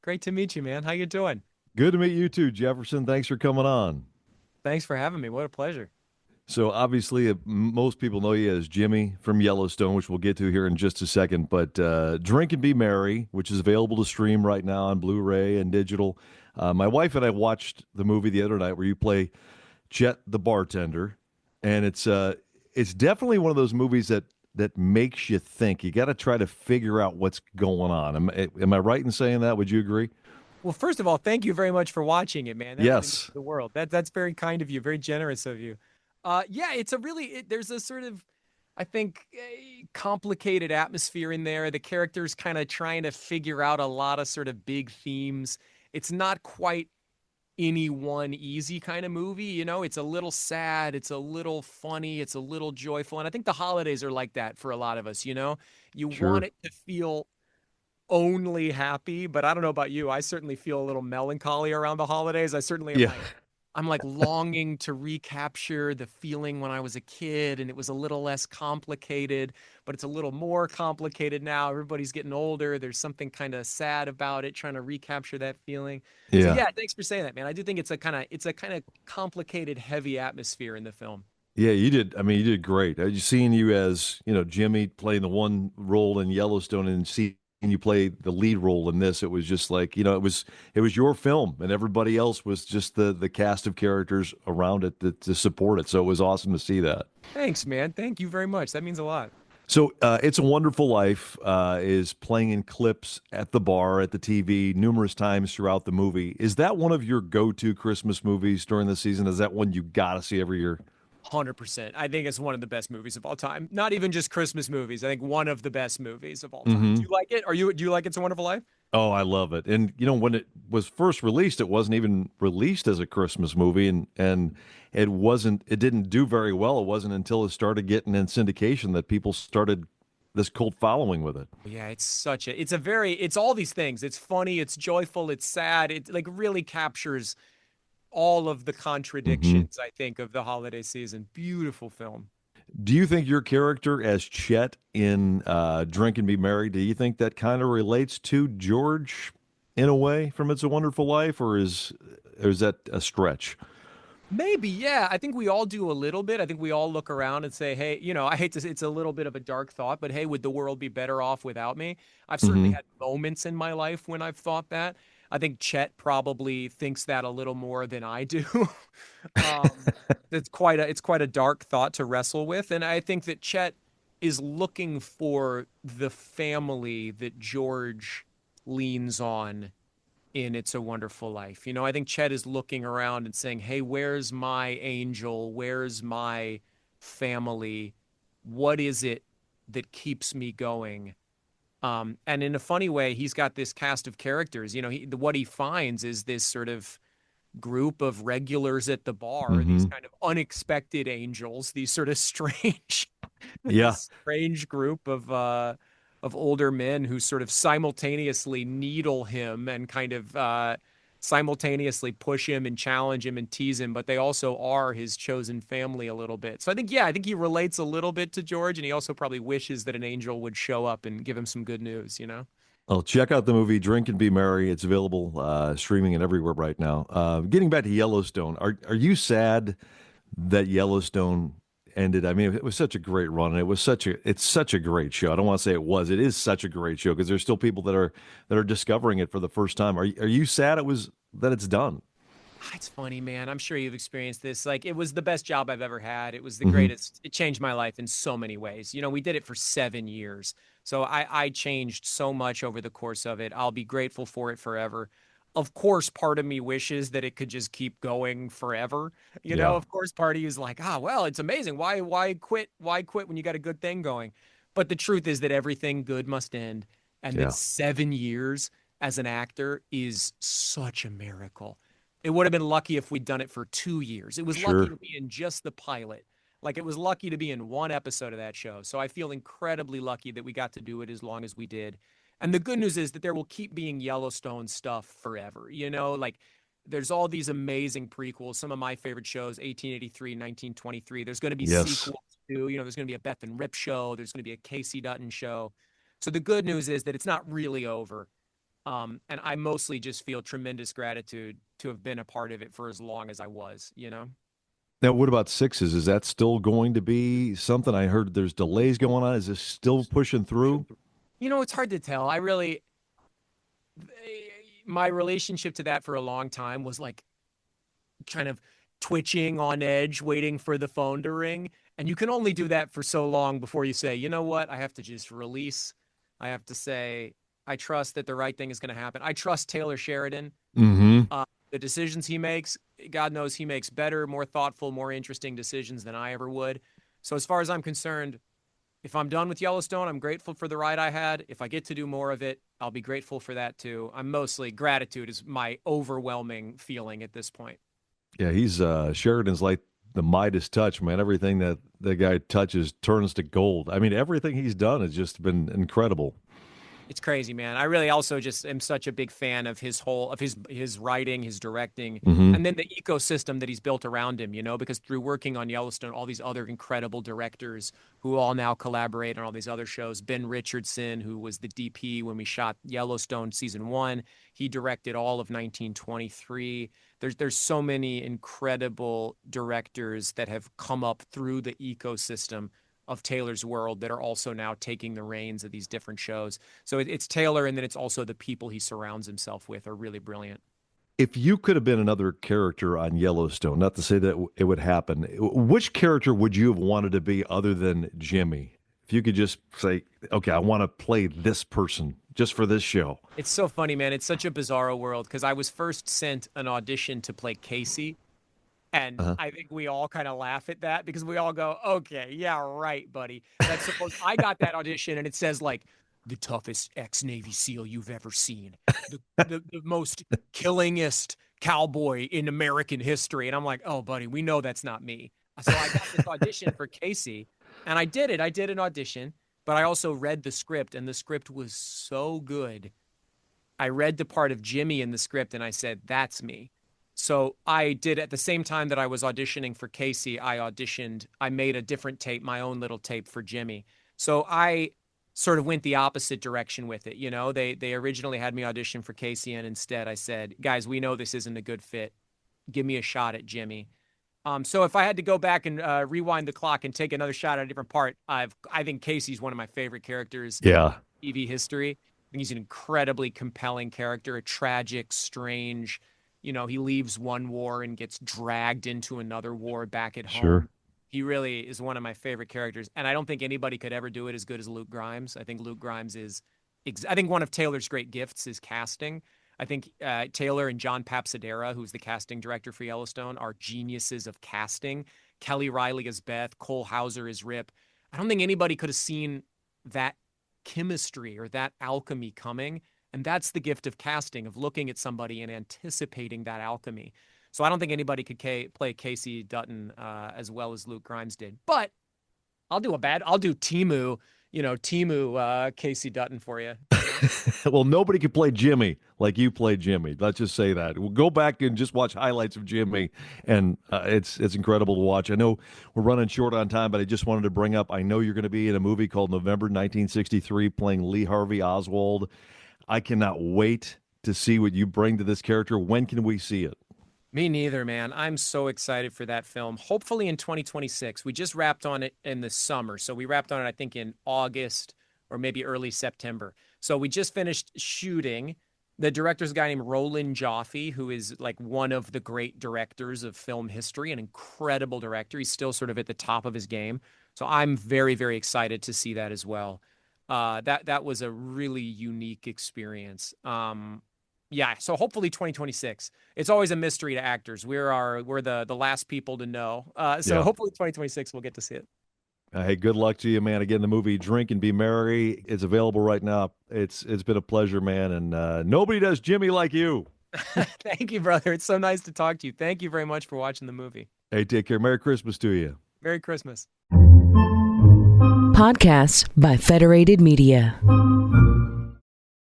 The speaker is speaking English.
Great to meet you, man. How you doing? Good to meet you too, Jefferson. Thanks for coming on. Thanks for having me. What a pleasure. So obviously, most people know you as Jimmy from Yellowstone, which we'll get to here in just a second. But Drink and Be Merry, which is available to stream right now on Blu-ray and digital. My wife and I watched the movie the other night where you play Chet the bartender, and it's definitely one of those movies that makes you think. You got to try to figure out what's going on. Am I right in saying that? Would you agree? Well, first of all, thank you very much for watching it, man. That really means Yes. the world. That's very kind of you, very generous of you. Yeah, it's a really there's a sort of I think complicated atmosphere in there. The characters kind of trying to figure out a lot of sort of big themes. It's not quite any one easy kind of movie, you know. It's a little sad, it's a little funny, it's a little joyful, and I think the holidays are like that for a lot of us, you know. You want Sure. it to feel only happy, but I don't know about you. I certainly feel a little melancholy around the holidays. I certainly am Yeah. like I'm like longing to recapture the feeling when I was a kid and it was a little less complicated, but it's a little more complicated now. Everybody's getting older. There's something kind of sad about it, trying to recapture that feeling. So Yeah. yeah, thanks for saying that, man. I do think it's a kind of complicated, heavy atmosphere in the film. Yeah, you did. I mean, you did great. I just seeing you as, Jimmy playing the one role in Yellowstone and seeing you play the lead role in this, it was just like, it was your film and everybody else was just the cast of characters around it to support it. So it was awesome to see that. Thanks, man. Thank you very much. That means a lot. So, It's a Wonderful Life is playing in clips at the bar, at the TV, numerous times throughout the movie. Is that one of your go-to Christmas movies during the season? Is that one you gotta see every year? 100%. I think it's one of the best movies of all time. Not even just Christmas movies. I think one of the best movies of all time. Do Hmm. you like it? Do you like It's a Wonderful Life? Oh, I love it. And when it was first released, it wasn't even released as a Christmas movie, and it didn't do very well. It wasn't until it started getting in syndication that people started this cult following with it. Yeah, it's all these things. It's funny, it's joyful, it's sad. It like really captures all of the Hmm. contradictions, I think, of the holiday season. Beautiful film. Do you think your character as Chet in Drink and Be Merry, do you think that kind of relates to George in a way from It's a Wonderful Life, or is that a stretch? Maybe, yeah. I think we all do a little bit. I think we all look around and say, hey, I hate to say it's a little bit of a dark thought, but hey, would the world be better off without me? I've certainly Hmm. had moments in my life when I've thought that. I think Chet probably thinks that a little more than I do. um, it's quite a dark thought to wrestle with. And I think that Chet is looking for the family that George leans on in It's a Wonderful Life. I think Chet is looking around and saying, hey, where's my angel? Where's my family? What is it that keeps me going? And in a funny way, he's got this cast of characters. What he finds is this sort of group of regulars at the bar, these Hmm. kind of unexpected angels, these sort of strange, Yeah. this strange group of older men who sort of simultaneously needle him and kind of simultaneously push him and challenge him and tease him, but they also are his chosen family a little bit. So I think he relates a little bit to George, and he also probably wishes that an angel would show up and give him some good news. Well, check out the movie Drink and Be Merry. It's available streaming and everywhere right now. Getting back to Yellowstone, are you sad that Yellowstone ended? I mean, it was such a great run, and it's such a great show. I don't want to say it is such a great show because there's still people that are discovering it for the first time. Are you sad that it's done? It's funny, man. I'm sure you've experienced this. Like, it was the best job I've ever had. It was the Hmm. greatest. It changed my life in so many ways. We did it for 7 years. So I changed so much over the course of it. I'll be grateful for it forever. Of course, part of me wishes that it could just keep going forever. Yeah, Of course, part of you is like, well, it's amazing. Why quit? Why quit when you got a good thing going? But the truth is that everything good must end, and that yeah, 7 years as an actor is such a miracle. It would have been lucky if we'd done it for 2 years. It was lucky sure. to be in just the pilot. Like it was lucky to be in one episode of that show. So I feel incredibly lucky that we got to do it as long as we did. And the good news is that there will keep being Yellowstone stuff forever. Like there's all these amazing prequels. Some of my favorite shows, 1883, 1923. There's going to be Yes. sequels too. There's going to be a Beth and Rip show. There's going to be a Casey Dutton show. So the good news is that it's not really over. And I mostly just feel tremendous gratitude to have been a part of it for as long as I was, you know? Now, what about sixes? Is that still going to be something? I heard there's delays going on. Is this still pushing through? You know, it's hard to tell. I really, my relationship to that for a long time was like kind of twitching on edge, waiting for the phone to ring. And you can only do that for so long before you say, you know what? I have to just release. I have to say, I trust that the right thing is going to happen. I trust Taylor Sheridan. Mm-hmm. The decisions he makes, God knows he makes better, more thoughtful, more interesting decisions than I ever would. So, as far as I'm concerned, if I'm done with Yellowstone, I'm grateful for the ride I had. If I get to do more of it, I'll be grateful for that too. I'm mostly gratitude is my overwhelming feeling at this point. Yeah, he's Sheridan's like the Midas touch, man. Everything that the guy touches turns to gold. I mean, everything he's done has just been incredible. It's crazy, man. I really also just am such a big fan of his writing, his directing, Hmm. and then the ecosystem that he's built around him, you know, because through working on Yellowstone, all these other incredible directors who all now collaborate on all these other shows. Ben Richardson, who was the DP when we shot Yellowstone season 1, he directed all of 1923. There's so many incredible directors that have come up through the ecosystem of Taylor's world that are also now taking the reins of these different shows. So it's Taylor, and then it's also the people he surrounds himself with are really brilliant. If you could have been another character on Yellowstone, not to say that it would happen, which character would you have wanted to be other than Jimmy? If you could just say, okay, I want to play this person just for this show. It's so funny, man. It's such a bizarro world because I was first sent an audition to play Casey. And Uh-huh. I think we all kind of laugh at that because we all go, okay, yeah, right, buddy. That's supposed I got that audition and it says like the toughest ex-Navy SEAL you've ever seen, the most killingest cowboy in American history. And I'm like, oh, buddy, we know that's not me. So I got this audition for Casey and I did it. I did an audition, but I also read the script and the script was so good. I read the part of Jimmy in the script and I said, that's me. So I did at the same time that I was auditioning for Casey, I made a different tape, my own little tape for Jimmy. So I sort of went the opposite direction with it. You know, they originally had me audition for Casey, and instead I said, guys, we know this isn't a good fit. Give me a shot at Jimmy. So if I had to go back and rewind the clock and take another shot at a different part, I think Casey's one of my favorite characters in Yeah, TV history. I think he's an incredibly compelling character, a tragic, strange, you know, he leaves one war and gets dragged into another war back at sure. home. He really is one of my favorite characters. And I don't think anybody could ever do it as good as Luke Grimes. I think Luke Grimes is, I think one of Taylor's great gifts is casting. I think Taylor and John Papsadera, who's the casting director for Yellowstone, are geniuses of casting. Kelly Riley as Beth, Cole Hauser as Rip. I don't think anybody could have seen that chemistry or that alchemy coming. And that's the gift of casting, of looking at somebody and anticipating that alchemy. So I don't think anybody could play Casey Dutton as well as Luke Grimes did. But I'll do Timu, Casey Dutton for you. Well, nobody could play Jimmy like you played Jimmy. Let's just say that. We'll go back and just watch highlights of Jimmy, and it's incredible to watch. I know we're running short on time, but I just wanted to bring up. I know you're going to be in a movie called November 1963, playing Lee Harvey Oswald. I cannot wait to see what you bring to this character. When can we see it? Me neither, man. I'm so excited for that film. Hopefully in 2026. We just wrapped on it in the summer. So we wrapped on it, I think, in August or maybe early September. So we just finished shooting. The director's a guy named Roland Joffe, who is like one of the great directors of film history, an incredible director. He's still sort of at the top of his game. So I'm very, very excited to see that as well. That was a really unique experience. Yeah, so hopefully 2026. It's always a mystery to actors. We're the last people to know. So Yeah. hopefully 2026 we'll get to see it. Hey, good luck to you, man. Again, the movie Drink and Be Merry is available right now. It's been a pleasure, man, and nobody does Jimmy like you. Thank you, brother. It's so nice to talk to you. Thank you very much for watching the movie. Hey, take care. Merry Christmas to you. Merry Christmas. Podcasts by Federated Media.